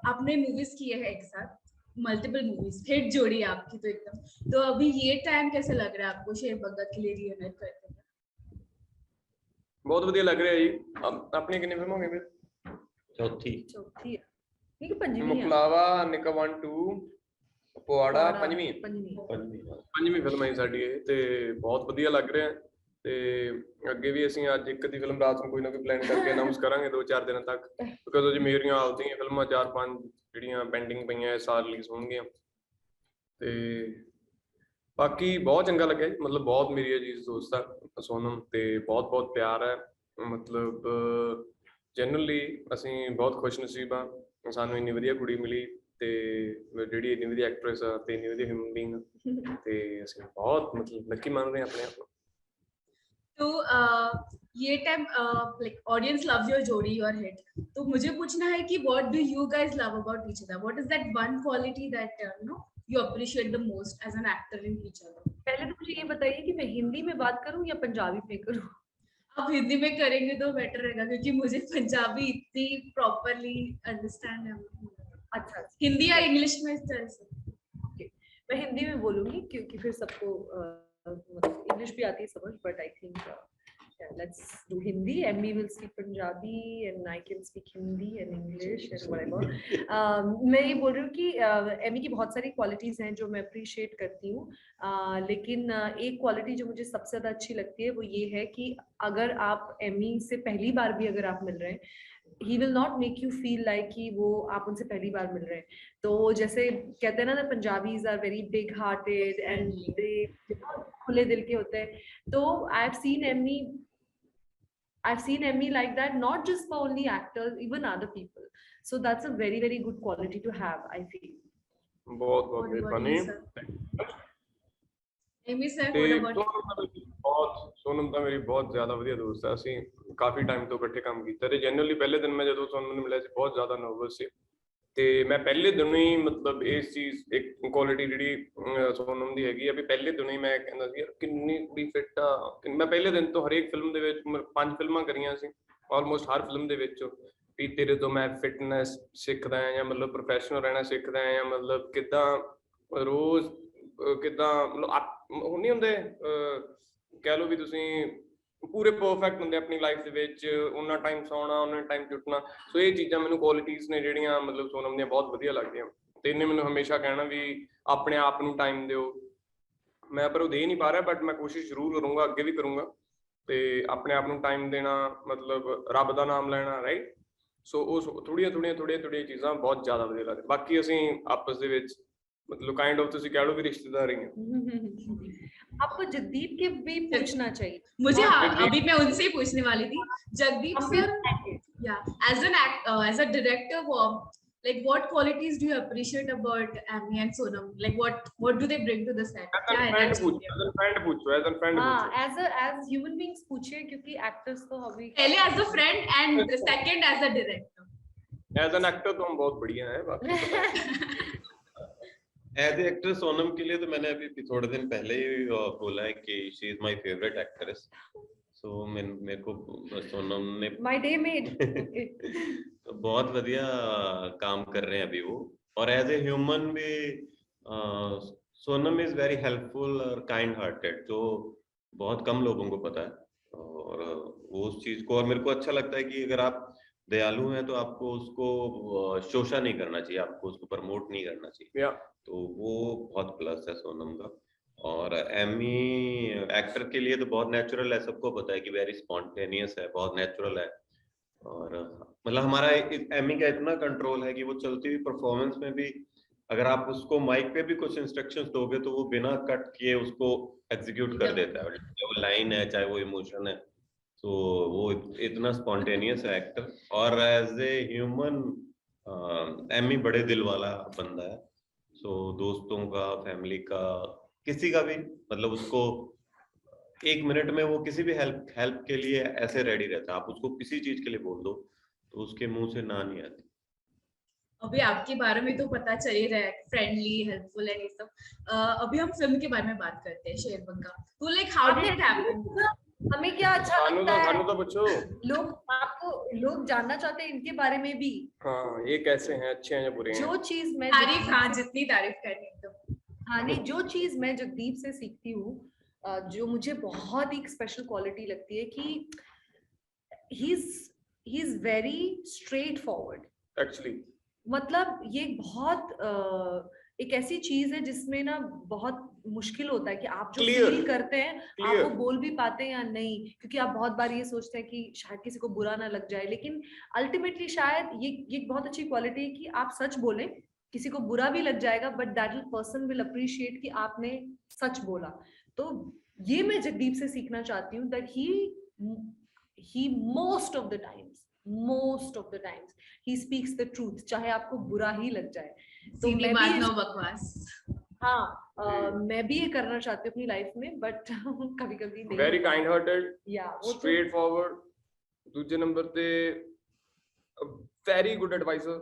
आपने मूवीज किए हैं एक साथ, मल्टीपल मूवीज, हिट जोड़ी है आपकी तो एकदम। तो अभी ये टाइम कैसे लग रहा है आपको शेर बग्गा के लिए रीयूनाइट करते हैं? बहुत ਵਧੀਆ ਲੱਗ ਰਿਹਾ ਜੀ। ਆਪਣੀ ਕਿੰਨੀ ਫਿਲਮ ਹੋ ਗਈ ਫਿਰ? चौथी है कि पंजवीं है? ਮੁਕਲਾਵਾ, ਨਿੱਕਾ 1 2 ਪਵਾੜਾ ਪੰਜਵੀਂ ਫਿਲਮ ਹੈ ਸਾਡੀ ਇਹ, ਤੇ ਬਹੁਤ ਵਧੀਆ ਲੱਗ ਰਿਹਾ। ਤੇ ਅੱਗੇ ਵੀ ਅਸੀਂ ਅੱਜ ਇੱਕ ਦੀ ਫਿਲਮ ਰਾਤ ਨੂੰ ਕੋਈ ਨਾ ਕੋਈ ਪਲਾਨ ਕਰਕੇ ਅਨਾਉਂਸ ਕਰਾਂਗੇ 2-4 ਦਿਨਾਂ ਤੱਕ, ਬਿਕਾਜ਼ ਅਜੇ ਮੇਰੀਆਂ ਆਪਦੀਆਂ ਫਿਲਮਾਂ 4-5 ਜਿਹੜੀਆਂ ਪੈਂਡਿੰਗ ਪਈਆਂ ਇਸ ਸਾਲ ਰਿਲੀਜ਼ ਹੋਣਗੀਆਂ। ਤੇ ਬਾਕੀ ਬਹੁਤ ਚੰਗਾ ਲੱਗਿਆ ਜੀ, ਮਤਲਬ ਬਹੁਤ ਮੇਰੀ ਅਜੀਜ਼ ਦੋਸਤ ਆ ਸੋਨਮ, ਤੇ ਬਹੁਤ ਬਹੁਤ ਪਿਆਰ ਹੈ। ਮਤਲਬ ਜਨਰਲੀ ਅਸੀਂ ਬਹੁਤ ਖੁਸ਼ ਨਸੀਬ ਆ, ਸਾਨੂੰ ਇੰਨੀ ਵਧੀਆ ਕੁੜੀ ਮਿਲੀ ਤੇ ਜਿਹੜੀ ਇੰਨੀ ਵਧੀਆ ਐਕਟਰੈਸ ਆ ਤੇ ਇੰਨੀ ਵਧੀਆ ਹਿਊਮਨ ਬੀਇੰਗ ਆ, ਤੇ ਅਸੀਂ ਬਹੁਤ ਮਤਲਬ ਲੱਕੀ ਮੰਨ ਰਹੇ ਆਪਣੇ ਆਪ ਨੂੰ। तो ये time like audience loves your जोड़ी, योर हिट, तो मुझे पूछना है कि what do you guys love about each other? What is that one quality that you know you appreciate the most as an actor in each other? पहले तो मुझे ये बताइए कि मैं हिंदी में बात करूं या पंजाबी में करूं? आप हिंदी में करेंगे तो बेटर रहेगा, क्योंकि मुझे पंजाबी इतनी प्रॉपरली अंडरस्टैंड है। अच्छा, हिंदी या इंग्लिश में इस तरह से? ओके, मैं हिंदी में बोलूंगी क्योंकि फिर सबको इंग्लिश भी आती है समझ, but I think let's do Hindi. Emmy will speak Punjabi and I can speak Hindi and English and whatever. मैं ये बोल रही हूँ कि एमी की बहुत सारी क्वालिटीज हैं जो मैं अप्रिशिएट करती हूँ, लेकिन एक क्वालिटी जो मुझे सबसे ज्यादा अच्छी लगती है वो ये है कि अगर आप एमी से पहली बार भी अगर आप मिल रहे हैं, he will not make you feel like कि वो आप उनसे पहली बार मिल रहे हैं। तो जैसे कहते हैं ना, Punjabis are very big hearted and they खुले दिल के होते हैं। तो I've seen Emmy like that, not just for only actors, even other people. So that's a very very good quality to have, I feel. बहुत बहुत मेहरबानी। एमी सर, सोनम ਤਾਂ ਮੇਰੀ ਬਹੁਤ ਜ਼ਿਆਦਾ ਵਧੀਆ ਦੋਸਤ ਹੈ, ਅਸੀਂ ਕਾਫੀ ਟਾਈਮ ਤੋਂ ਇਕੱਠੇ ਕੰਮ ਕੀਤਾ ਤੇ ਜਨਰਲੀ ਪਹਿਲੇ ਦਿਨ ਮੈਂ ਜਦੋਂ ਸੋਨਮ ਨੂੰ ਮਿਲਿਆ ਸੀ ਬਹੁਤ ਜ਼ਿਆਦਾ ਨਰਵਸ ਸੀ, ਤੇ ਮੈਂ ਪਹਿਲੇ ਦਿਨ ਹੀ ਮਤਲਬ ਇਸ ਚੀਜ਼ ਇੱਕ ਕੁਆਲਿਟੀ ਜਿਹੜੀ ਸੋਨਮ ਦੀ ਹੈਗੀ ਆ ਵੀ ਪਹਿਲੇ ਦਿਨ ਹੀ ਮੈਂ ਕਹਿੰਦਾ ਸੀ ਯਾਰ ਕਿੰਨੀ ਕੁੜੀ ਫਿੱਟ ਆ। ਮੈਂ ਪਹਿਲੇ ਦਿਨ ਤੋਂ ਹਰੇਕ ਫਿਲਮ ਦੇ ਵਿੱਚ 5 ਫਿਲਮਾਂ ਕਰੀਆਂ ਸੀ, ਆਲਮੋਸਟ ਹਰ ਫਿਲਮ ਦੇ ਵਿੱਚ ਵੀ ਤੇਰੇ ਤੋਂ ਮੈਂ ਫਿਟਨੈਸ ਸਿੱਖਦਾ ਆ ਜਾਂ ਮਤਲਬ ਪ੍ਰੋਫੈਸ਼ਨਲ ਰਹਿਣਾ ਸਿੱਖਦਾ ਆ, ਜਾਂ ਮਤਲਬ ਕਿੱਦਾਂ ਰੋਜ਼ ਕਿੱਦਾਂ ਮਤਲਬ ਹੁਣ ਨਹੀਂ ਹੁੰਦੇ ਕਹਿ ਲਓ ਵੀ ਤੁਸੀਂ ਪੂਰੇ ਪਰਫੈਕਟ ਹੁੰਦੇ ਆਪਣੀ ਲਾਈਫ ਦੇ ਵਿੱਚ, ਉਹਨਾਂ ਟਾਈਮ ਸੌਣਾ ਉਹਨਾਂ ਟਾਈਮ ਉੱਠਣਾ। ਸੋ ਇਹ ਚੀਜ਼ਾਂ ਮੈਨੂੰ ਕੁਆਲਿਟੀਜ਼ ਨੇ ਜਿਹੜੀਆਂ ਮਤਲਬ ਸੋਨਮ ਦੀਆਂ ਬਹੁਤ ਵਧੀਆ ਲੱਗਦੀਆਂ, ਤੇ ਇਹਨੇ ਮੈਨੂੰ ਹਮੇਸ਼ਾ ਕਹਿਣਾ ਵੀ ਆਪਣੇ ਆਪ ਨੂੰ ਟਾਈਮ ਦਿਓ। ਮੈਂ ਪਰ ਉਹ ਦੇ ਨਹੀਂ ਪਾ ਰਿਹਾ, ਬਟ ਮੈਂ ਕੋਸ਼ਿਸ਼ ਜ਼ਰੂਰ ਕਰੂੰਗਾ, ਅੱਗੇ ਵੀ ਕਰੂੰਗਾ, ਤੇ ਆਪਣੇ ਆਪ ਨੂੰ ਟਾਈਮ ਦੇਣਾ, ਮਤਲਬ ਰੱਬ ਦਾ ਨਾਮ ਲੈਣਾ, ਰਾਈਟ। ਸੋ ਉਹ ਥੋੜੀਆਂ ਚੀਜ਼ਾਂ ਬਹੁਤ ਜ਼ਿਆਦਾ ਵਧੀਆ ਲੱਗਦੀਆਂ। ਬਾਕੀ ਅਸੀਂ ਆਪਸ ਦੇ ਵਿੱਚ मतलब काइंड ऑफ ਤੁਸੀਂ ਕਹਿ ਲਓ ਵੀ ਰਿਸ਼ਤੇਦਾਰ ਹੀ हैं। आपको जगदीप के भी पूछना चाहिए मुझे। हाँ, अभी मैं उनसे ही पूछने वाली थी। Jagdeep sir, yeah as a director, like what qualities do you appreciate about Emmy and Sonam? Like what do they bring to the set? क्या energy है? as human beings पूछिए, क्योंकि actors तो अभी पहले as a friend and second as a director. As an actor तो हम बहुत बढ़िया हैं, बाकी एज एक्टर सोनम के लिए तो मैंने अभी थोड़े दिन पहले ही बोला है कि she is my favourite actress. So मेरे को सोनम ने माय डे मेड तो बहुत बढ़िया काम कर रहे हैं अभी वो, और एज ए ह्यूमन भी सोनम इज वेरी हेल्पफुल और काइंड हार्टेड, जो बहुत कम लोगों को पता है। और वो उस चीज को, और मेरे को अच्छा लगता है कि अगर आप दयालु हैं तो आपको उसको शोषा नहीं करना चाहिए, आपको उसको प्रमोट नहीं करना चाहिए। तो वो बहुत प्लस है सोनम का। और एमी एक्टर के लिए तो बहुत नेचुरल है, सबको पता है कि वेरी स्पॉन्टेनियस है, बहुत नेचुरल है। और मतलब हमारा एमी का इतना कंट्रोल है कि वो चलती हुई परफॉर्मेंस में भी अगर आप उसको माइक पे भी कुछ इंस्ट्रक्शंस दोगे तो वो बिना कट किए उसको एग्जीक्यूट कर देता है, चाहे वो लाइन है चाहे वो इमोशन है। तो वो इतना स्पॉन्टेनियस है एक्टर। और एज ए ह्यूमन एमी बड़े दिल वाला बंदा है। सो दोस्तों का, फैमिली का, किसी का भी, मतलब उसको 1 मिनट में वो किसी भी हेल्प के लिए ऐसे रेडी रहता है। आप उसको किसी चीज के लिए बोल दो तो उसके मुंह से ना नहीं आती। अभी आपके बारे में तो पता चल ही रहा है, फ्रेंडली, हेल्पफुल है ये सब। अभी हम फिल्म के बारे में बात करते हैं, शेर बग्गा। तो like how did it happen? हमें क्या अच्छा लगता है, खानू तो पूछो। लोग जानना चाहते हैं इनके बारे में भी। हाँ, ये कैसे हैं, अच्छे हैं या बुरे हैं? जो चीज मैं तारीफ, हाँ जितनी तारीफ करनी तो। हाँ नहीं, जो चीज मैं जगदीप से सीखती हूँ, जो मुझे बहुत ही स्पेशल क्वालिटी लगती है कि he is very straight forward. Actually मतलब ये बहुत एक ऐसी चीज है जिसमें ना बहुत मुश्किल होता है कि आप जो Clear. फील करते हैं आप Clear. वो बोल भी पाते हैं या नहीं, क्योंकि आप बहुत बार ये सोचते हैं कि शायद किसी को बुरा ना लग जाए, लेकिन अल्टीमेटली शायद ये बहुत अच्छी क्वालिटी है कि आप सच बोलें, किसी को बुरा भी लग जाएगा but that person will appreciate कि आपने सच बोला। तो ये मैं जगदीप से सीखना चाहती हूँ, that he most of the times he speaks the truth, चाहे आपको बुरा ही लग जाए। तो सीधी मैं बात, भी नो बकवास। हाँ, मैं भी ये करना चाहती हूँ अपनी लाइफ में, बट कभी कभी नहीं। Very kind hearted, yeah straightforward, दूजे नंबर ते very good advisor,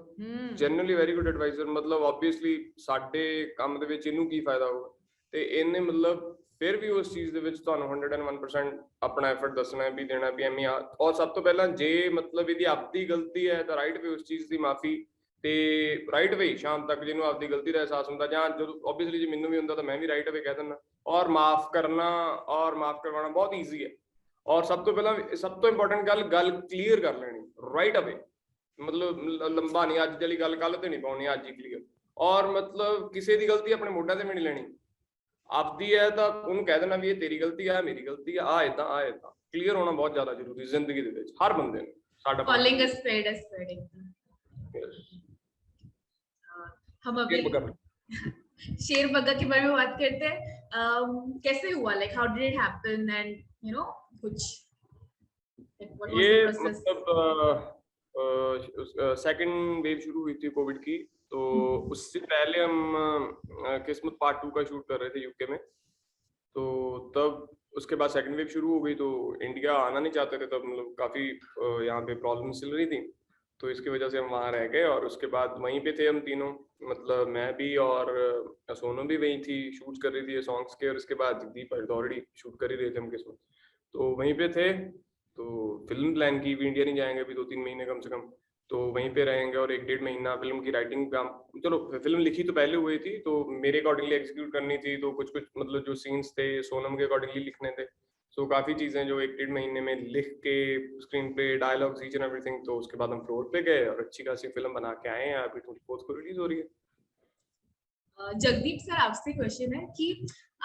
generally very good advisor. ਮਤਲਬ ਆਬਵੀਅਸਲੀ ਸਾਡੇ ਕੰਮ ਦੇ ਵਿੱਚ ਇਹਨੂੰ ਕੀ ਫਾਇਦਾ ਹੋਊਗਾ, ਤੇ ਇਹਨੇ ਮਤਲਬ ਫਿਰ ਵੀ ਉਸ ਚੀਜ਼ ਦੇ ਵਿੱਚ ਤੁਹਾਨੂੰ 101% ਆਪਣਾ ਐਫਰਟ ਦੱਸਣਾ ਹੈ ਵੀ ਦੇਣਾ ਵੀ ਐਵੇਂ ਆ। ਔਰ ਸਭ ਤੋਂ ਪਹਿਲਾਂ ਜੇ ਮਤਲਬ ਇਹਦੀ ਆਪਦੀ ਗਲਤੀ ਹੈ ਤਾਂ ਰਾਈਟ ਵੇ ਉਸ ਚੀਜ਼ ਦੀ ਮਾਫੀ, ਤੇ ਰਾਈਟ ਵੇ ਸ਼ਾਮ ਤੱਕ ਜਿਹਨੂੰ ਆਪਦੀ ਗਲਤੀ ਦਾ ਅਹਿਸਾਸ ਹੁੰਦਾ, ਜਾਂ ਜਦੋਂ ਆਬਵੀਅਸਲੀ ਜੇ ਮੈਨੂੰ ਵੀ ਹੁੰਦਾ ਤਾਂ ਮੈਂ ਵੀ ਰਾਈਟ ਵੇ ਕਹਿ ਦਿੰਦਾ। ਔਰ ਮਾਫ ਕਰਨਾ ਔਰ ਮਾਫ ਕਰਵਾਉਣਾ ਬਹੁਤ ਈਜ਼ੀ ਹੈ। ਔਰ ਸਭ ਤੋਂ ਪਹਿਲਾਂ ਸਭ ਤੋਂ ਇੰਪੋਰਟੈਂਟ ਗੱਲ ਕਲੀਅਰ ਕਰ ਲੈਣੀ ਰਾਈਟ ਅਵੇ। मतलब लंबा नहीं, अज वाली गल कल तो नहीं पानी, अज ही क्लीयर। और मतलब किसी की गलती अपने मोढियां ते भी नहीं लेनी, आपदी है तो उन्होंने कह देना भी ये तेरी गलती है, मेरी गलती है, आ इदा क्लीयर होना बहुत ज्यादा जरूरी जिंदगी दे विच हर बंदे ने। साडा कॉलिंग अ स्पेड हम अभी शेर बग्गा के बारे में बात करते हैं। कैसे हुआ, like how did it happen and you know कुछ ये मतलब सेकंड वेव शुरू हुई थी कोविड की, तो उससे पहले हम किस्मत पार्ट 2 का शूट कर रहे थे यूके में। तो तब उसके बाद सेकंड वेव शुरू हो गई, तो इंडिया आना नहीं चाहते थे तब, मतलब काफ़ी यहाँ पे प्रॉब्लम चल रही थी, तो इसकी वजह से हम वहाँ रह गए। और उसके बाद वहीं पे थे हम तीनों, मतलब मैं भी और सोनम भी वहीं थी, शूट कर रही थी ये सॉन्ग्स के। और उसके बाद जगदीप ऑलरेडी शूट कर ही रहे थे हम किस्मत, तो वहीं पे थे। तो फिल्म प्लान की भी इंडिया नहीं जाएंगे अभी 2-3 महीने कम से कम, तो वहीं पे रहेंगे। और 1-1.5 महीना फिल्म की राइटिंग काम, चलो फिल्म लिखी तो पहले हुई थी, तो मेरे अकॉर्डिंगली एग्जीक्यूट करनी थी, तो कुछ मतलब जो सीन्स थे सोनम के अकॉर्डिंगली लिखने थे। सो काफ़ी चीज़ें जो 1-1.5 महीने में लिख के स्क्रीन पे डायलॉग्स ईच एंड एवरीथिंग, तो उसके बाद हम फ्लोर पे गए और अच्छी खासी फिल्म बना के आए हैं। अभी 24 को रिलीज हो रही है। जगदीप सर, आपसे क्वेश्चन है कि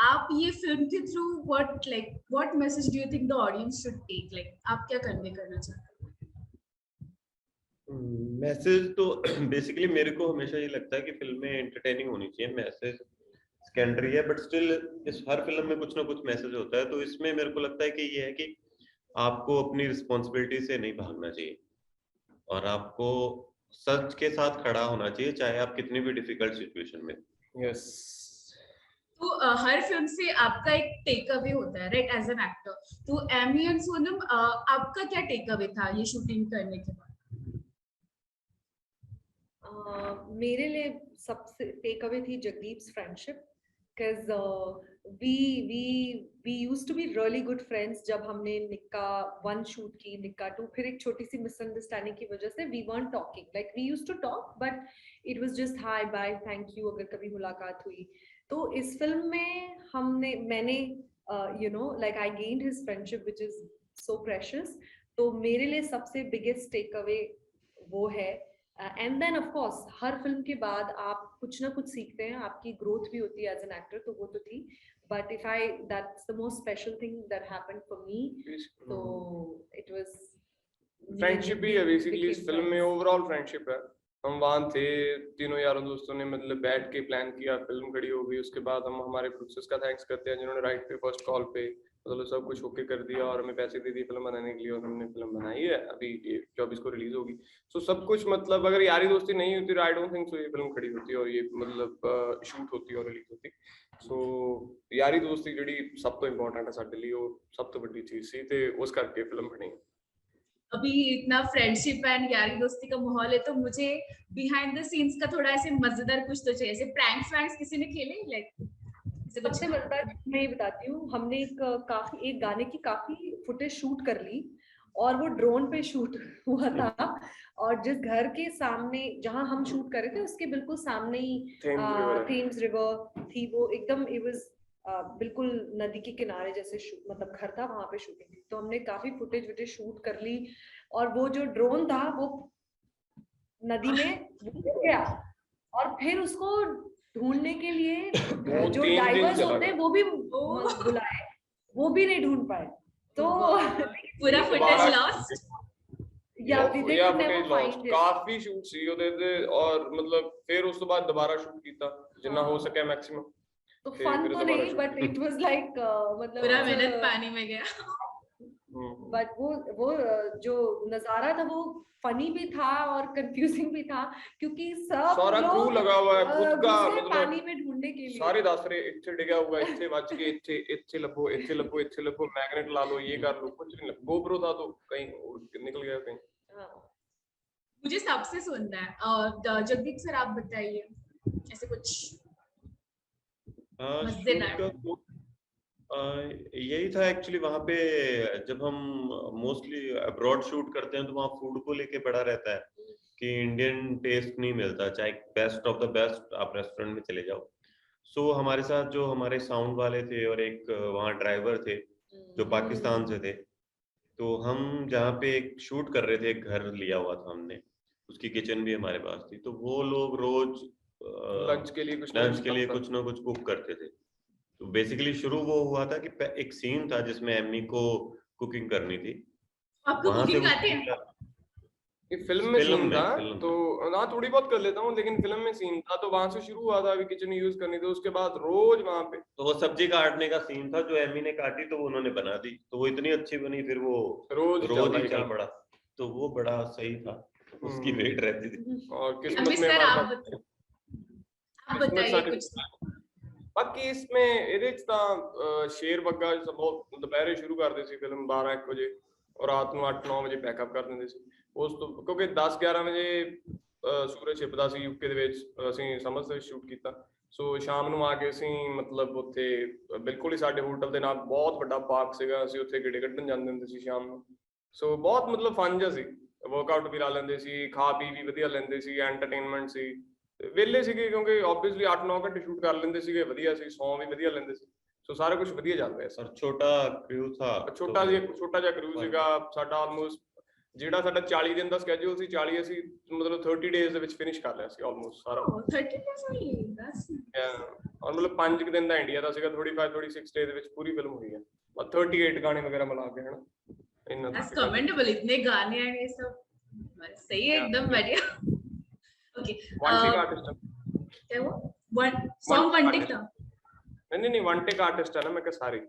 आप ये फिल्म के through what message do you think the audience should take, like आप क्या कन्वे करना चाहते हैं? मैसेज तो बेसिकली मेरे को हमेशा ये लगता है कि फिल्में एंटरटेनिंग होनी चाहिए, मैसेज सेकेंडरी है, बट स्टिल इस हर फिल्म में कुछ ना कुछ मैसेज होता है। तो इसमें मेरे को लगता है कि ये है कि आपको अपनी रिस्पॉन्सिबिलिटी से नहीं भागना चाहिए और आपको सच के साथ खड़ा होना चाहिए, चाहे आप कितनी भी डिफिकल्ट सिचुएशन में। यस। तो हर फिल्म से आपका एक टेक अवे होता है, राइट, एज एन एक्टर। तो एमी एंड सोनम, आपका क्या टेक अवे था ये शूटिंग करने के बाद? मेरे लिए सबसे टेक अवे थी Jagdeep's friendship, because we used to be really good friends. जब हमने निक्का 1 शूट की, निक्का 2, फिर एक छोटी सी मिसअंडरस्टैंडिंग की वजह से we weren't talking, like we used to talk but it was just hi bye thank you अगर कभी मुलाकात हुई। तो इस फिल्म में मैंने you know like I gained his friendship which is so precious. तो मेरे लिए सबसे बिगेस्ट टेक अवे वो है। एंड देन ऑफ कोर्स हर फिल्म के बाद आप कुछ ना कुछ सीखते हैं, आपकी ग्रोथ भी होती है एज एन एक्टर, तो वो तो थी। But if I that's the most special thing that happened for me, तो इट वाज फ्रेंडशिप ही है बेसिकली इस फिल्म में, ओवरऑल फ्रेंडशिप है। हम वहाँ थे तीनों यारों दोस्तों ने, मतलब बैठ के प्लान किया, फिल्म खड़ी हो गई। उसके बाद हम हमारे प्रोड्यूसर्स का थैंक्स करते हैं जिन्होंने राइट पे फर्स्ट कॉल पे मतलब सब कुछ ओके कर दिया और हमें पैसे दे दिए फिल्म बनाने के लिए, और हमने फिल्म बनाई है। अभी 24 को रिलीज होगी। सो सब कुछ मतलब अगर यारी दोस्ती नहीं होती तो आई डोंट थिंक सो ये फिल्म खड़ी होती और ये मतलब शूट होती और रिलीज होती। सो यारी दोस्ती जी सब तो इंपॉर्टेंट है साडे लिए, वो सब तो बड़ी चीज सी, ते उस करके फिल्म बनी। अभी इतना फ्रेंडशिप एंड यारी दोस्ती का माहौल है, तो मुझे बिहाइंड द सीन्स का थोड़ा ऐसे मजेदार कुछ तो चाहिए, ऐसे प्रैंक्स वैंक्स किसी ने खेले, लाइक सबसे मजेदार मैं ये बताती हूँ, हमने एक गाने की काफी फुटेज शूट कर ली और वो ड्रोन पे शूट हुआ था और जिस घर के सामने जहां हम शूट कर रहे थे उसके बिल्कुल सामने ही थेम्स रिवर थी, वो एकदम इट वाज बिल्कुल नदी के किनारे जैसे मतलब घर था, वहां पे शूटिंग थी। तो हमने काफी फुटेज शूट कर ली और वो जो ड्रोन था वो नदी में डूब गया और फिर उसको ढूंढने के लिए जो 3 दिन डाइवर्स चला होते हैं गया। वो भी बुलाए, वो भी नहीं ढूंढ पाए। तो पूरा फुटेज लॉस्ट। या they could never footage lost, find it. ਕਾਫੀ ਸ਼ੂਟ ਸੀ ਉਹਦੇ ਤੇ ਔਰ ਮਤਲਬ ਫਿਰ ਉਸ ਤੋਂ ਬਾਅਦ ਦੁਬਾਰਾ ਸ਼ੂਟ ਕੀਤਾ ਜਿੰਨਾ ਹੋ ਸਕਿਆ ਮੈਕਸਿਮਮ। तो फिर फन तो दोबारा नहीं shoot but it was like मतलब पूरा मेहनत पानी में गया। बट वो जो नजारा था वो फनी भी था और कंफ्यूजिंग भी था क्योंकि सब सारा क्रू लोग लगा हुआ है खुद का, मतलब पानी मतलब में ढूंढने के लिए ਸਾਰੇ ਦੱਸ ਰਹੇ ਇੱਥੇ ਡਿੱਗਾ ਹੋਊਗਾ, ਇੱਥੇ ਵੱਜ ਕੇ ਇੱਥੇ ਇੱਥੇ ਲੱਭੋ, ਇੱਥੇ ਲੱਭੋ, ਇੱਥੇ ਲੱਭੋ, मैग्नेट ला लो, ये कर लो, कुछ नहीं। GoPro था तो कहीं निकल गया कहीं। मुझे सबसे सुनना है और जगदीप सर आप बताइए ऐसे कुछ मजेदार। यही था एक्चुअली वहाँ पे जब हम मोस्टली अब्रॉड शूट करते हैं तो वहाँ फूड को लेके बड़ा रहता है कि इंडियन टेस्ट नहीं मिलता, चाहे बेस्ट ऑफ द बेस्ट आप रेस्टोरेंट में चले जाओ। सो हमारे साथ जो हमारे साउंड वाले थे और एक वहाँ ड्राइवर थे जो पाकिस्तान से थे, तो हम जहाँ पे एक शूट कर रहे थे, एक घर लिया हुआ था हमने, उसकी किचन भी हमारे पास थी, तो वो लोग रोज लंच के लिए कुछ ना कुछ कुक करते थे। तो बेसिकली शुरू वो हुआ था कि एक सीन था जिसमें एमी को कुकिंग करनी थी। आपको कुकिंग आती है? फिल्म में सीन था तो हाँ थोड़ी बहुत कर लेता हूँ, लेकिन फिल्म में सीन था तो वहां से शुरू हुआ था, अभी किचन यूज करनी थी। उसके बाद रोज वहां पे तो वो सब्जी काटने का सीन था जो एमी ने काटी तो उन्होंने बना दी, तो वो इतनी अच्छी बनी फिर वो रोज ही चल पड़ा, तो वो बड़ा सही था, उसकी वेट रहती थी। और किस्मत में आप बताइए कुछ। ਬਾਕੀ इसमें ਇਹਦੇ ਚ ਤਾਂ ਸ਼ੇਰ ਬੱਗਾ ਬਹੁਤ ਦੁਪਹਿਰੇ ਸ਼ੁਰੂ ਕਰਦੇ ਸੀ ਫਿਲਮ 12-1 ਵਜੇ ਔਰ ਰਾਤ ਨੂੰ 8-9 ਵਜੇ ਪੈਕਅਪ ਕਰ ਦਿੰਦੇ ਸੀ। ਉਸ ਤੋਂ ਕਿਉਂਕਿ 10-11 ਵਜੇ ਸੂਰਜ ਛਿਪਦਾ ਸੀ ਯੂਕੇ ਦੇ ਵਿੱਚ, ਅਸੀਂ ਸਮਰ ਦੇ ਸ਼ੂਟ ਕੀਤਾ। ਸੋ ਸ਼ਾਮ ਨੂੰ ਆ ਕੇ ਅਸੀਂ ਮਤਲਬ ਉੱਥੇ ਬਿਲਕੁਲ ਹੀ ਸਾਡੇ ਹੋਟਲ ਦੇ ਨਾਲ ਬਹੁਤ ਵੱਡਾ ਪਾਰਕ ਸੀਗਾ, ਅਸੀਂ ਉੱਥੇ ਗੇੜੇ ਕੱਢਣ ਜਾਂਦੇ ਹੁੰਦੇ ਸੀ ਸ਼ਾਮ ਨੂੰ। ਸੋ ਬਹੁਤ ਮਤਲਬ ਫਨ ਜਿਹਾ ਸੀ, ਵਰਕਆਊਟ ਵੀ ਲਾ ਲੈਂਦੇ ਸੀ, ਖਾ ਪੀ ਵੀ ਵਧੀਆ ਲੈਂਦੇ ਸੀ, ਐਂਟਰਟੇਨਮੈਂਟ ਸੀ, ਵਿਹਲੇ ਸੀਗੇ ਕਿਉਂਕਿ ਆਬਵੀਅਸਲੀ 8-9 ਘੰਟੇ ਸ਼ੂਟ ਕਰ ਲੈਂਦੇ ਸੀਗੇ, ਵਧੀਆ ਸੀ, ਸੌਂ ਵੀ ਵਧੀਆ ਲੈਂਦੇ ਸੀ। ਸੋ ਸਾਰਾ ਕੁਝ ਵਧੀਆ ਚੱਲ ਰਿਹਾ ਸਰ। ਛੋਟਾ ਕ੍ਰੂ ਥਾ, ਛੋਟਾ ਜਿਹਾ ਕ੍ਰੂ ਸੀਗਾ ਸਾਡਾ। ਆਲਮੋਸਟ ਜਿਹੜਾ ਸਾਡਾ 40 ਦਿਨ ਦਾ ਸਕੇਡਿਊਲ ਸੀ, 40 ਅਸੀਂ ਮਤਲਬ 30 ਡੇਜ਼ ਦੇ ਵਿੱਚ ਫਿਨਿਸ਼ ਕਰ ਲਿਆ ਸੀ ਆਲਮੋਸਟ ਸਾਰਾ। 30 ਡੇਜ਼ only, that's ਔਰ ਮਤਲਬ 5 ਦਿਨ ਦਾ ਇੰਡੀਆ ਦਾ ਸੀਗਾ, 35-36 ਡੇ ਦੇ ਵਿੱਚ ਪੂਰੀ ਫਿਲਮ ਹੋਈ ਹੈ, 38 ਗਾਣੇ ਵਗੈरह ਮਿਲਾ ਕੇ, ਹੈ ਨਾ। that's commendable, इतने गाने हैं ये सब, सही है एकदम बढ़िया। ओके वन टेक आर्टिस्ट क्या वो वन सॉन्ग वन टेक था? नहीं वन टेक आर्टिस्ट है ना, मैं क्या सारी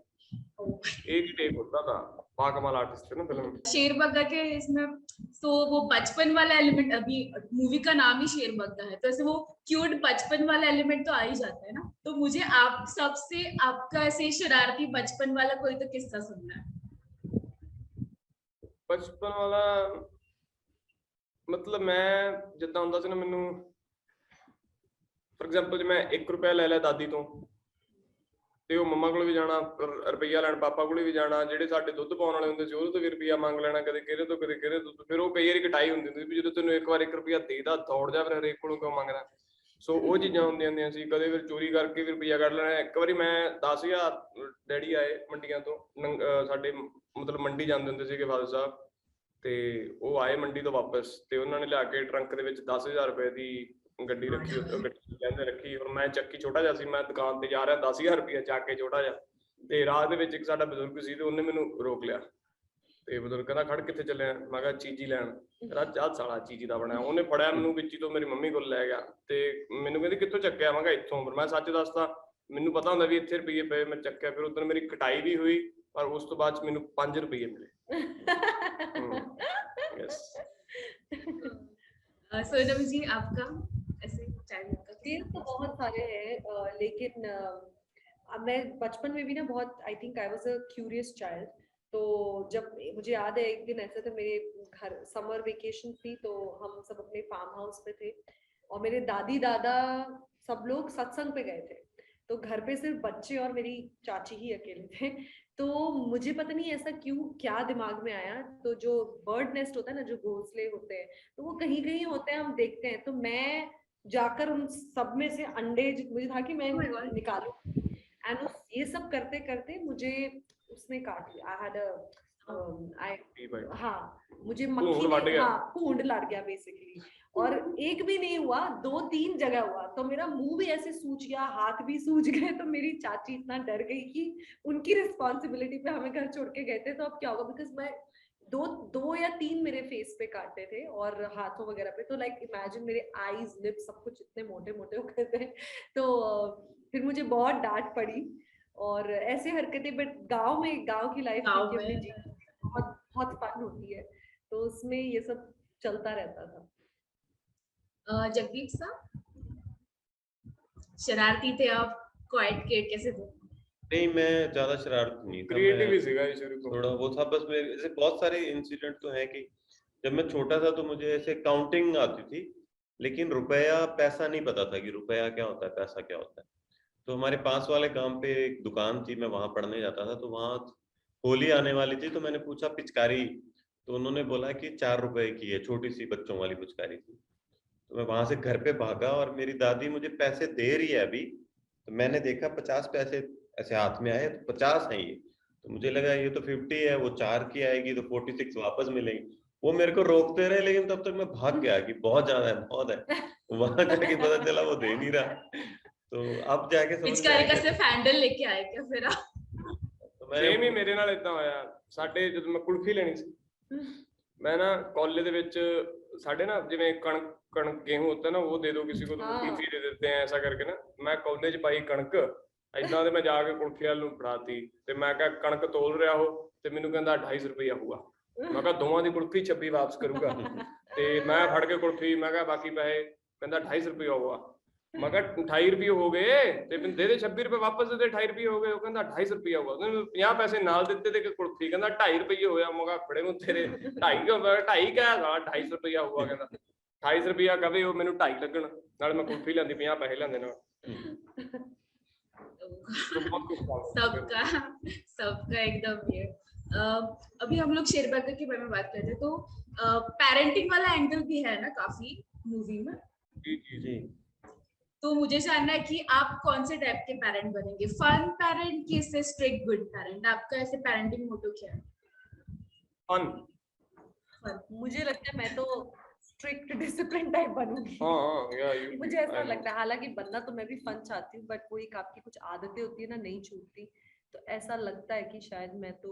एक ही टेक होता था, बाकमाल आर्टिस्ट थे ना फिल्म। शेर बग्गा के इसमें तो वो बचपन वाला एलिमेंट, अभी मूवी का नाम ही शेर बग्गा है तो ऐसे वो क्यूट बचपन वाला एलिमेंट तो आ ही जाता है ना। तो मुझे आप सबसे आपका ऐसे शरारती बचपन वाला कोई तो किस्सा सुनना है। बचपन वाला मतलब मैं जिद्दां ਹੁੰਦਾ ਸੀ ਨਾ, ਮੈਨੂੰ ਫॉर एग्जांपल ਜੇ ਮੈਂ 1 ਰੁਪਿਆ ਲੈ ਲਿਆ ਦਾਦੀ ਤੋਂ ਤੇ ਉਹ ਮੰਮਾ ਕੋਲ ਵੀ ਜਾਣਾ, ਰੁਪਈਆ ਲੈਣ ਪਾਪਾ ਕੋਲ ਵੀ ਜਾਣਾ, ਜਿਹੜੇ ਸਾਡੇ ਦੁੱਧ ਪਾਉਣ ਵਾਲੇ ਹੁੰਦੇ ਸੀ ਉਹਦੇ ਤੋਂ ਵੀ ਰੁਪਈਆ ਮੰਗ ਲੈਣਾ, ਕਦੇ ਕਿਹਦੇ ਤੋਂ ਕਦੇ ਕਿਹਦੇ ਤੋਂ। ਫਿਰ ਉਹ ਕਈ ਵਾਰੀ ਕਟਾਈ ਹੁੰਦੀ ਹੁੰਦੀ ਵੀ ਜਦੋਂ ਤੈਨੂੰ ਇੱਕ ਵਾਰ 1 ਰੁਪਿਆ ਦੇਦਾ ਦੌੜ ਜਾ ਫਿਰ ਹਰੇਕ ਕੋਲੋਂ ਕਿਉਂ ਮੰਗਦਾ। ਸੋ ਉਹ ਚੀਜ਼ਾਂ ਹੁੰਦੀਆਂ ਸੀ। ਕਦੇ ਫਿਰ ਚੋਰੀ ਕਰਕੇ ਵੀ ਰੁਪਈਆ ਕੱਢ ਲੈਣਾ। ਇੱਕ ਵਾਰੀ ਮੈਂ 10,000 ਡੈਡੀ ਆਏ ਮੰਡੀਆਂ ਤੋਂ, ਸਾਡੇ ਮਤਲਬ ਮੰਡੀ ਜਾਂਦੇ ਹੁੰਦੇ ਸੀਗੇ ਫਾਦਰ ਸਾਹਿਬ, ਤੇ ਉਹ ਆਏ ਮੰਡੀ ਤੋਂ ਵਾਪਸ ਤੇ ਉਹਨਾਂ ਨੇ ਲਿਆ ਕੇ ਟਰੰਕ ਦੇ ਵਿੱਚ 10,000 ਰੁਪਏ ਦੀ ਗੱਡੀ ਰੱਖੀ, ਕਹਿੰਦੇ ਰੱਖੀ। ਔਰ ਮੈਂ ਚੱਕੀ ਛੋਟਾ ਜਿਹਾ ਸੀ, ਮੈਂ ਦੁਕਾਨ ਤੇ ਜਾ ਰਿਹਾ, 10,000 ਰੁਪਇਆ ਚੱਕ ਕੇ ਛੋਟਾ ਜਿਹਾ, ਤੇ ਰਾਹ ਦੇ ਵਿੱਚ ਇੱਕ ਸਾਡਾ ਬਜ਼ੁਰਗ ਸੀ ਤੇ ਉਹਨੇ ਮੈਨੂੰ ਰੋਕ ਲਿਆ ਤੇ ਬਜ਼ੁਰਗ ਕਹਿੰਦਾ ਖੜ ਕਿੱਥੇ ਚੱਲਿਆ? ਮੈਂ ਕਿਹਾ ਚੀਜ਼ੀ ਲੈਣ। ਰਾਹ ਸਾਲਾ ਚੀਜ਼ੀ ਦਾ ਬਣਿਆ। ਉਹਨੇ ਫੜਿਆ ਮੈਨੂੰ ਵਿੱਚੀ ਤੋਂ ਮੇਰੀ ਮੰਮੀ ਕੋਲ ਲੈ ਗਿਆ ਤੇ ਮੈਨੂੰ ਕਹਿੰਦੀ ਕਿੱਥੋਂ ਚੱਕਿਆ? ਮੈਂ ਕਿਹਾ ਇੱਥੋਂ। ਪਰ ਮੈਂ ਸੱਚ ਦੱਸਦਾ, ਮੈਨੂੰ ਪਤਾ ਹੁੰਦਾ ਵੀ ਇੱਥੇ ਰੁਪਈਏ ਪਏ, ਮੈਂ ਚੱਕਿਆ। ਫਿਰ ਉਦੋਂ ਮੇਰੀ ਕਟਾਈ ਵੀ ਹੋਈ ਪਰ ਉਸ ਤੋਂ ਬਾਅਦ ਮੈਨੂੰ 5 ਰੁਪਈਏ ਮਿਲੇ। सोनम जी आपका ऐसे चाइल्ड का? तेल तो बहुत सारे हैं, लेकिन मैं बचपन में भी ना बहुत, I think I was a curious child. तो जब मुझे याद है एक दिन ऐसा था, मेरे घर समर वेकेशन थी तो हम सब अपने फार्म हाउस पे थे और मेरे दादी दादा सब लोग सत्संग पे गए थे, तो घर पे सिर्फ बच्चे और मेरी चाची ही अकेले थे। तो मुझे पता नहीं ऐसा क्यों, क्या दिमाग में आया, तो जो बर्ड नेस्ट होता है ना, जो घोंसले होते हैं, तो वो कहीं कहीं होते हैं, हम देखते हैं, तो मैं जाकर उन सब में से अंडे, मुझे था कि मैं निकालूं, एंड ये सब करते करते मुझे उसने काट लिया। आई हैड हाँ, मुझे मक्खी ने, हाँ, पूंड लड़ गया बेसिकली, और एक भी नहीं हुआ, 2-3 जगह हुआ, तो मेरा मुंह भी ऐसे सूज गया, हाथ भी सूज गए, तो मेरी चाची इतना डर गई कि उनकी रिस्पॉन्सिबिलिटी पे हमें घर छोड़ के गए थे, तो अब क्या होगा, बिकॉज मैं दो या 3 मेरे फेस पे काटे थे और हाथों वगैरह पे, तो लाइक इमेजिन मेरे आईज, लिप्स, सब कुछ इतने मोटे मोटे हो गए थे, तो फिर मुझे बहुत डांट पड़ी और ऐसे हरकतें, बट गांव की लाइफ बहुत बहुत फन होती है, तो उसमें ये सब चलता रहता था। जगदीप साहब, शरारती थे आप, क्वाइट किड कैसे थे? नहीं, मैं ज्यादा शरारत नहीं था, क्रिएटिव ही सीगा शुरू तो थोड़ा वो था बस। मेरे ऐसे बहुत सारे इंसिडेंट तो हैं कि जब मैं छोटा था तो मुझे ऐसे काउंटिंग आती थी, लेकिन रुपया पैसा नहीं पता था कि रुपया क्या होता है, पैसा क्या होता है। तो हमारे पास वाले गांव पे एक दुकान थी, मैं वहां पढ़ने जाता था, तो वहां होली आने वाली थी, तो मैंने पूछा पिचकारी, तो उन्होंने बोला कि 4 रुपए की है, छोटी सी बच्चों वाली पिचकारी थी। तो मैं वहां से घर पे भागा और मेरी दादी मुझे पैसे दे रही है अभी, तो मैंने देखा 50 पैसे ऐसे हाथ में आए, तो 50 है ये, तो मुझे लगा ये तो 50 है, वो 4 की आएगी तो 46 वापस मिलेंगी। वो मेरे को रोकते रहे, लेकिन तब तक मैं भाग गया कि बहुत ज्यादा है, बहुत है। वहां जाके पता चला वो दे नहीं रहा, तो अब जाके समझ में पिचकारी आया का सिर्फ हैंडल लेके आए क्या फिर आप? तो ਸੇਮ ਹੀ ਮੇਰੇ ਨਾਲ ਇਦਾਂ ਹੋਇਆ। ਸਾਡੇ ਜਦੋਂ ਮੈਂ ਕੁਲਫੀ ਲੈਣੀ ਸੀ, मैं ना कॉलेज ਦੇ ਵਿੱਚ ਸਾਡੇ ਨਾ ਜਿਵੇਂ कणक गेहूं होता है ना, वो दे दो किसी को तो वो कुल्फी दे देते हैं, ऐसा करके ना मैं कॉलेज पाई कणक ਇਦਾਂ ਤੇ ਮੈਂ ਜਾ ਕੇ ਕੁਲਫੀ ਵਾਲ ਨੂੰ ਫੜਾਤੀ ਤੇ ਮੈਂ ਕਿਹਾ ਕਣਕ ਤੋਲ ਰਿਹਾ ਹੋ ਤੇ ਮੈਨੂੰ ਕਹਿੰਦਾ 250 ਰੁਪਇਆ ਹੋਊਗਾ। ਮੈਂ ਕਿਹਾ ਦੋਵਾਂ ਦੀ ਕੁਲਫੀ 26 ਵਾਪਸ ਕਰੂਗਾ ਤੇ ਮੈਂ ਫੜ ਕੇ ਕੁਲਫੀ, ਮੈਂ ਕਿਹਾ ਬਾਕੀ ਪੈਸੇ, ਕਹਿੰਦਾ 250 ਰੁਪਇਆ ਹੋਊਗਾ। ਮੈਂ ਕਿਹਾ 28 ਰੁਪਏ ਹੋ ਗਏ ਤੇ ਦੇ ਦੇ 26 ਰੁਪਏ ਵਾਪਸ ਦੇ ਦੇ, 28 ਰੁਪਏ ਹੋ ਗਏ। ਉਹ ਕਹਿੰਦਾ 250 ਰੁਪਇਆ ਹੋਊਗਾ, 50 ਪੈਸੇ ਨਾਲ ਦਿੱਤੇ ਤੇ ਕੁਲਫੀ ਕਹਿੰਦਾ 2.5 ਰੁਪਏ ਹੋਇਆ। ਮੈਂ ਕਿਹਾ ਫੜੇ ਨੂੰ ਤੇਰੇ 2.5 ਕਿਉਂ, 2.5 ਕਹਿਆ 250 ਰੁਪਇਆ ਹੋਊਗਾ। ਕਹਿੰਦਾ 28 ਰੁਪਇਆ ਕਵੇ ਉਹ ਮੈਨੂੰ 2.5 ਲੱਗਣ, ਨਾਲ ਮੈਂ ਕੁਲਫੀ ਲੈਂਦੀ 50 ਪੈਸੇ ਲੈਂਦੇ ਨਾਲ। सबका एकदम ये अभी हम लोग शेरबैगर के बारे में बात कर रहे थे, तो पेरेंटिंग वाला एंगल भी है ना काफी मूवी में। जी। तो मुझे जानना है कि आप कौन से टाइप के पेरेंट बनेंगे, फन पेरेंट की से स्ट्रिक्ट गुड पेरेंट? आपका ऐसे पेरेंटिंग मोटो क्या है? फन। मुझे लगता है मैं तो स्ट्रिक्ट डिसिप्लिन टाइप बनूंगी। मुझे ऐसा लगता है, हालांकि बनना तो मैं भी फन चाहती हूँ, बट वो एक आपकी कुछ आदतें होती है ना, नहीं छूटती, तो ऐसा लगता है कि शायद मैं तो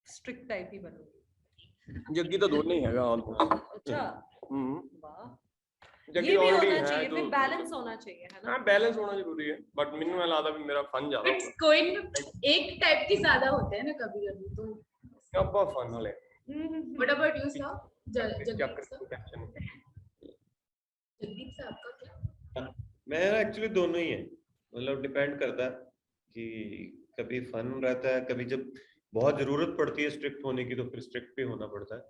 स्ट्रिक्ट टाइप ही बनूंगी। जग्गी तो दोनों ही हैगा। अच्छा, वाह, जग्गी ये भी ऑलरेडी होना है चाहिए, तो फिर बैलेंस होना चाहिए, है ना? हां, बैलेंस होना जरूरी है, बट मेनू में लगता भी मेरा फन ज्यादा होगा। कोई एक टाइप की ज्यादा होते हैं ना कभी-कभी, तो अब फन वाले। What about you sir? Jagdeep sir आपका क्या? मेरा एक्चुअली दोनों ही है, मतलब डिपेंड करता है कि कभी फन रहता है, कभी जब बहुत जरूरत पड़ती है स्ट्रिक्ट होने की तो फिर स्ट्रिक्ट भी होना पड़ता है,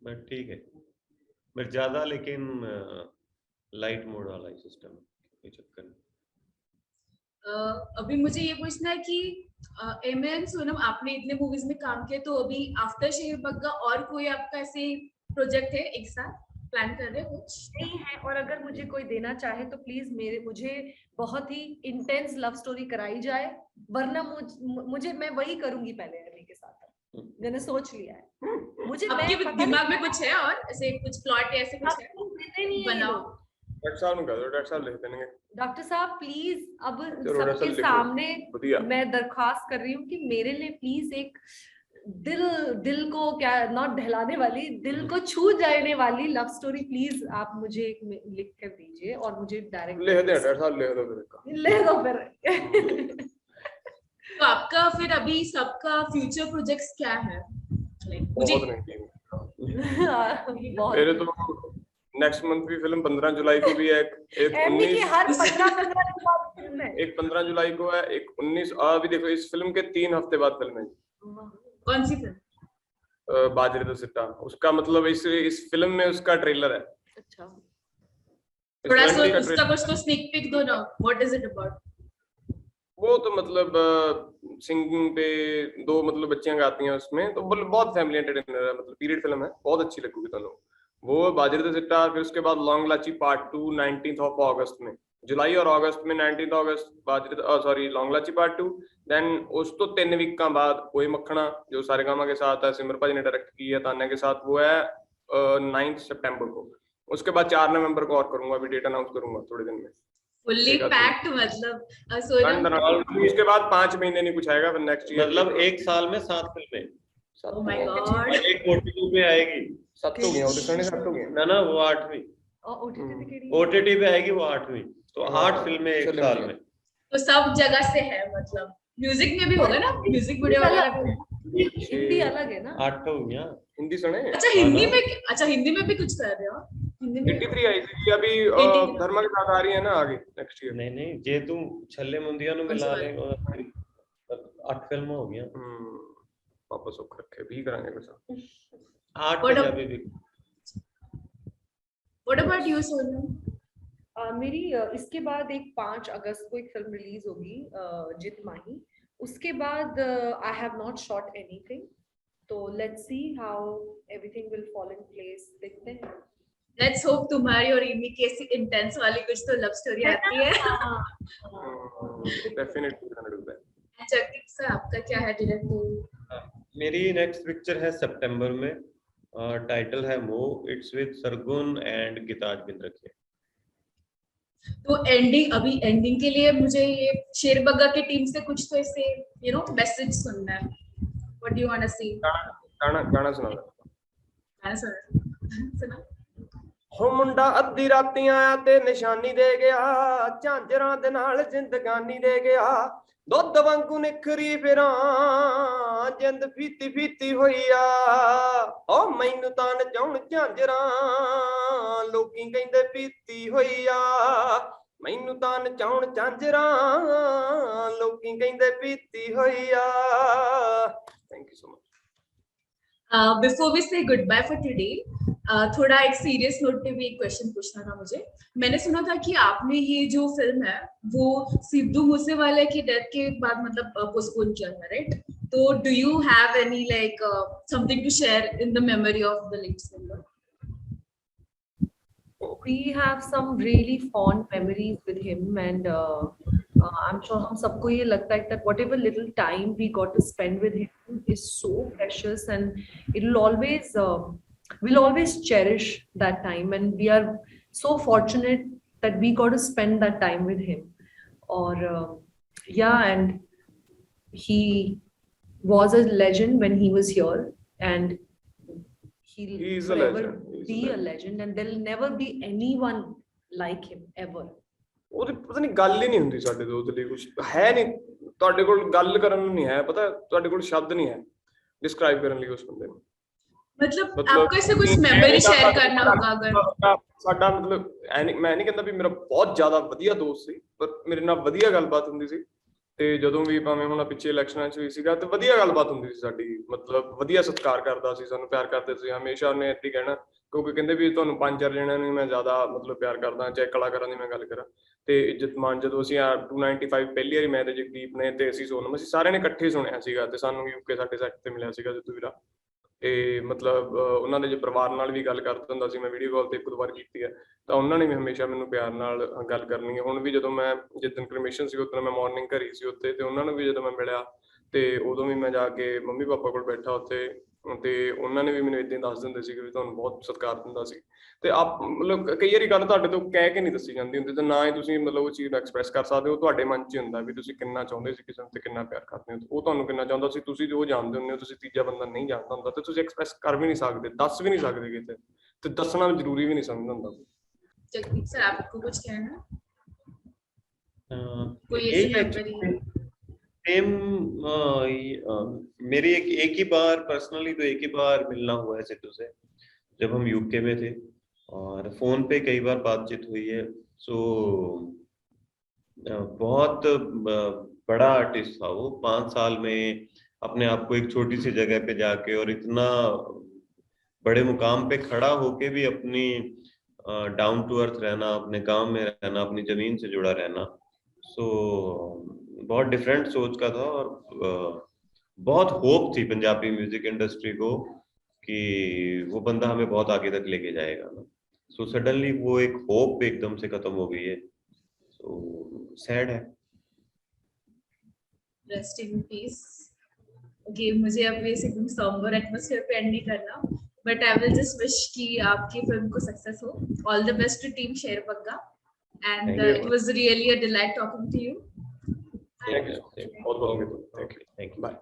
बट ठीक है, बट ज्यादा लेकिन लाइट मोड वाला ही सिस्टम है, कोई चक्कर नहीं। अभी मुझे ये पूछना है कि एमएन सोनम, आपने इतने मूवीज में काम किया, तो अभी आफ्टर शेरबग्गा और कोई आपका ऐसे प्रोजेक्ट है एक साथ प्लान कर रहे हो? कुछ नहीं है, और अगर मुझे कोई देना चाहे तो प्लीज मुझे बहुत ही इंटेंस लव स्टोरी कराई जाए, वरना मुझे मैं वही करूंगी पहले एमी के साथ, मैंने सोच लिया है। मुझे आपके दिमाग में कुछ है और ऐसे कुछ प्लॉट या ऐसे कुछ है बनाओ? डॉक्टर साहब ने कहा, डॉक्टर साहब लिख देंगे। डॉक्टर साहब प्लीज, अब सबके सामने मैं दरख्वास्त कर रही हूँ कि मेरे लिए प्लीज एक दिल को क्या नॉट दहलाने वाली, दिल को छू जाने वाली लव स्टोरी प्लीज आप मुझे एक लिख कर दीजिए और मुझे डायरेक्ट लिख दे। डॉक्टर साहब लिख दो फिर। तो आपका फिर अभी सबका फ्यूचर प्रोजेक्ट्स क्या है? बहुत नहीं मेरे तो नेक्स्ट मंथ भी फिल्म 15 जुलाई को भी है, एक 19 हर 15 फिल्म है, एक 15 जुलाई को है, एक 19 अभी देखो इस फिल्म के 3 हफ्ते बाद फिल्म है। कौन सी फिल्म? बाजरे तो सिट्टा, उसका मतलब इस फिल्म में उसका ट्रेलर है। अच्छा, थोड़ा सा उसका कुछ तो स्नीक पिक दो ना, व्हाट इज इट अबाउट? वो तो मतलब सिंगिंग पे 2 मतलब बच्चियां गाती हैं उसमें, तो बहुत फैमिली एंटरटेनर है, मतलब पीरियड फिल्म है, बहुत अच्छी लगेगी तुम। वो बाजिर द सितार, फिर उसके बाद लॉन्ग लाची पार्ट 2 19 अगस्त में, जुलाई और अगस्त में 19 अगस्त बाजिर सॉरी लॉन्ग लाची पार्ट 2। देन उस तो 3 वीक बाद कोई मखना जो सारेगामा के साथ है, सिमर भाजी ने डायरेक्ट की है तान्या के साथ, वो है 9 सितंबर को। उसके बाद 4 नवंबर को और करूंगा, अभी डेट अनाउंस करूंगा थोड़े दिन में। फुल्ली पैक्ड मतलब सोनम। इसके बाद 5 महीने नहीं कुछ आएगा, नेक्स्ट ईयर मतलब एक साल में 7 फिल्में। Oh my God. एक OTT पे आएगी। 7 हो गया, और साढ़े 7 हो गया ना वो 8वीं OTT पे आएगी, वो 8वीं। तो 8 फिल्में एक साल में। तो सब जगह से है, मतलब म्यूजिक में भी होगा ना, म्यूजिक वीडियो वगैरह भी। हिंदी अलग है ना। 8 तो हुई। हिंदी सुने? अच्छा हिंदी में भी कुछ कर रहे हो हिंदी में? 83 आई थी अभी, धर्मा के साथ आ रही है ना आगे नेक्स्ट ईयर। नहीं जे तू छल्ले मुंदिया नु मिला ले 8 फिल्म हो गया। वापस सुख रखे भी कराने के साथ 8 पंजाबी भी। What about you Sonam? मेरी इसके बाद एक 5 अगस्त को एक फिल्म रिलीज होगी, जित माही। उसके बाद I have not shot anything, तो let's see how everything will fall in place. देखते हैं। लेट्स होप तुम्हारी और इमी की ऐसी इंटेंस वाली कुछ तो लव स्टोरी आती है। Definitely gonna do that. Jagdeep sir, आपका क्या है डायरेक्टर? मेरी नेक्स्ट पिक्चर है सितंबर में, टाइटल है मो, इट्स विद सरगुन एंड गिताज बिंद्रके। तो एंडिंग के लिए मुझे ये शेरबग्गा की टीम से कुछ तो ऐसे मैसेज सुनना है। What do you want to see? गाना सुना दो। गाना सुना। हो मुंडा अद्धी राती आया ते निशानी दे गया, झांजरां दे नाल जिंदगानी दे गया, दुੱਧ वांगू निखरी फिरां जिंद फीती फीती होई आ, ओ मैनू तां नचाउण झांजरां लोकी कहंदे पीती होई आ, मैनू तां नचाउण झांजरां लोकी कहंदे पीती होई आ। Thank you so much. Before we say good bye for today, थोड़ा एक सीरियस नोट पे भी एक क्वेश्चन पूछना था मुझे। मैंने सुना था कि आपने ये जो फिल्म है वो सिद्धू मूसेवाले की डेथ के बाद मतलब पोस्टपोन किया था, राइट? तो do you have any like something to share in the memory of the late singer? We have some really fond memories with him, and I'm sure हम सबको ये लगता है that whatever little time we got to spend with him is so precious, and it'll always we'll always cherish that time, and we are so fortunate that we got to spend that time with him. Or yeah, and he was a legend when he was here, and he'll forever be a legend, and there'll never be anyone like him ever. ਉਹਦੀ ਪਤਾ ਨਹੀਂ ਗੱਲ ਹੀ ਨਹੀਂ ਹੁੰਦੀ ਸਾਡੇ ਤੋਂ, ਉਹਦੇ ਲਈ ਕੁਝ ਹੈ ਨਹੀਂ, ਤੁਹਾਡੇ ਕੋਲ ਗੱਲ ਕਰਨ ਨੂੰ ਨਹੀਂ ਹੈ, ਪਤਾ ਤੁਹਾਡੇ ਕੋਲ ਸ਼ਬਦ ਨਹੀਂ ਹੈ डिस्क्राइब ਕਰਨ ਲਈ ਉਸ ਬੰਦੇ ਨੂੰ। मतलब आपको ऐसे कुछ मेमोरी शेयर करना होगा अगर ਸਾਡਾ ਮਤਲਬ ਮੈਂ ਨਹੀਂ ਕਹਿੰਦਾ ਵੀ ਮੇਰਾ ਬਹੁਤ ਜ਼ਿਆਦਾ ਵਧੀਆ ਦੋਸਤ ਸੀ, ਪਰ ਮੇਰੇ ਨਾਲ ਵਧੀਆ ਗੱਲਬਾਤ ਹੁੰਦੀ ਸੀ, ਤੇ ਜਦੋਂ ਵੀ ਭਾਵੇਂ ਹੁਣ ਪਿੱਛੇ ਇਲੈਕਸ਼ਨਾਂ 'ਚ ਵੀ ਸੀਗਾ ਤੇ ਵਧੀਆ ਗੱਲਬਾਤ ਹੁੰਦੀ ਸੀ ਸਾਡੀ, ਮਤਲਬ ਵਧੀਆ ਸਤਿਕਾਰ ਕਰਦਾ ਸੀ, ਸਾਨੂੰ ਪਿਆਰ ਕਰਦੇ ਸੀ ਹਮੇਸ਼ਾ। ਉਹਨੇ ਇੱਥੇ ਕਹਿਣਾ, ਕਿਉਂਕਿ ਕਹਿੰਦੇ ਵੀ ਤੁਹਾਨੂੰ 5-4 ਜਣਿਆਂ ਨੂੰ ਮੈਂ ਜ਼ਿਆਦਾ ਮਤਲਬ ਪਿਆਰ ਕਰਦਾ, ਚਾਹੇ ਕਲਾਕਾਰਾਂ ਦੀ ਮੈਂ ਗੱਲ ਕਰਾਂ ਤੇ ਇੱਜ਼ਤ ਮਾਨ। ਜਦੋਂ ਅਸੀਂ 295 ਪਹਿਲੀ ਵਾਰੀ ਮੈਂ ਤੇ ਜਗਦੀਪ ਨੇ ਤੇ ਅਸੀਂ ਸੋਨਮ, ਅਸੀਂ ਸਾਰਿਆਂ ਨੇ ਇਕੱਠੇ ਸੁਣਿਆ ਸੀਗਾ, ਤੇ ਸਾਨੂੰ UK ਸਾਡੇ ਸੈੱਟ ਤੇ ਮਿਲਿਆ ਸੀਗਾ ਜਿੱਤੂ ਵੀਰਾ। ਤੇ ਮਤਲਬ ਉਹਨਾਂ ਦੇ ਜੇ ਪਰਿਵਾਰ ਨਾਲ ਵੀ ਗੱਲ ਕਰਦਾ ਹੁੰਦਾ ਸੀ, ਮੈਂ ਵੀਡੀਓ ਕਾਲ ਤੇ 1-2 ਵਾਰ ਕੀਤੀ ਹੈ, ਤਾਂ ਉਹਨਾਂ ਨੇ ਵੀ ਹਮੇਸ਼ਾ ਮੈਨੂੰ ਪਿਆਰ ਨਾਲ ਗੱਲ ਕਰਨੀ ਹੈ। ਹੁਣ ਵੀ ਜਦੋਂ ਮੈਂ ਜਿੱਦਣ ਕ੍ਰਿਮੇਸ਼ਨ ਸੀ ਉਦੋਂ ਮੈਂ ਮਾਰਨਿੰਗ ਘਰੀ ਸੀ ਉੱਥੇ, ਤੇ ਉਹਨਾਂ ਨੂੰ ਵੀ ਜਦੋਂ ਮੈਂ ਮਿਲਿਆ ਤੇ ਉਦੋਂ ਵੀ ਮੈਂ ਜਾ ਕੇ ਮੰਮੀ ਪਾਪਾ ਕੋਲ ਬੈਠਾ ਉੱਥੇ, ਤੇ ਉਹਨਾਂ ਨੇ ਵੀ ਮੈਨੂੰ ਏਦਾਂ ਹੀ ਦੱਸ ਦਿੰਦੇ ਸੀ ਕਿ ਵੀ ਤੁਹਾਨੂੰ ਬਹੁਤ ਸਤਿਕਾਰ ਦਿੰਦਾ ਸੀ। ਤੇ ਆਪ ਮਤਲਬ ਕਈ ਵਾਰੀ ਗੱਲ ਤੁਹਾਡੇ ਤੋਂ ਕਹਿ ਕੇ ਨਹੀਂ ਦੱਸੀ ਜਾਂਦੀ ਹੁੰਦੀ, ਤੇ ਨਾ ਹੀ ਤੁਸੀਂ ਮਤਲਬ ਉਹ ਚੀਜ਼ ਨੂੰ ਐਕਸਪ੍ਰੈਸ ਕਰ ਸਕਦੇ ਹੋ, ਤੁਹਾਡੇ ਮਨ 'ਚ ਹੀ ਹੁੰਦਾ ਵੀ ਤੁਸੀਂ ਕਿੰਨਾ ਚਾਹੁੰਦੇ ਸੀ ਕਿਸੇ ਨੂੰ ਤੇ ਕਿੰਨਾ ਪਿਆਰ ਕਰਦੇ ਹੋ, ਉਹ ਤੁਹਾਨੂੰ ਕਿੰਨਾ ਚਾਹੁੰਦਾ ਸੀ, ਤੁਸੀਂ ਜੋ ਜਾਣਦੇ ਹੁੰਦੇ ਹੋ, ਤੁਸੀਂ ਤੀਜਾ ਬੰਦਾ ਨਹੀਂ ਜਾਣਦਾ ਹੁੰਦਾ, ਤੇ ਤੁਸੀਂ ਐਕਸਪ੍ਰੈਸ ਕਰ ਵੀ ਨਹੀਂ ਸਕਦੇ, ਦੱਸ ਵੀ ਨਹੀਂ ਸਕਦੇ ਕਿਤੇ, ਤੇ ਦੱਸਣਾ ਜ਼ਰੂਰੀ ਵੀ ਨਹੀਂ ਸਮਝਦਾ ਹੁੰਦਾ। जगदीप सर, आपको कुछ कहना है? कोई यही ऐसी है मेमोरी? मेरी एक ही बार पर्सनली तो एक ही बार मिलना हुआ है सिद्धू से, जब हम UK में थे, और फोन पे कई बार बातचीत हुई है। सो बहुत बड़ा आर्टिस्ट था वो, 5 साल में अपने आप को एक छोटी सी जगह पे जाके और इतना बड़े मुकाम पे खड़ा होके भी अपनी डाउन टू अर्थ रहना, अपने गांव में रहना, अपनी जमीन से जुड़ा रहना। सो बहुत डिफरेंट सोच का था और बहुत होप थी पंजाबी म्यूजिक इंडस्ट्री को कि वो बंदा हमें बहुत आगे तक लेके जाएगा ना। सो सडनली वो एक होप एकदम से खत्म हो गई है, सो सैड है। Rest in peace. ओके, मुझे अब ये एकदम समबर एटमॉस्फेयर पे एंड नहीं करना, but I will just wish कि आपकी फिल्म को सक्सेस हो। All the best to team Sherbagga, and it was really a delight talking to you. Thank you बहुत बहुत thank you thank you. Bye.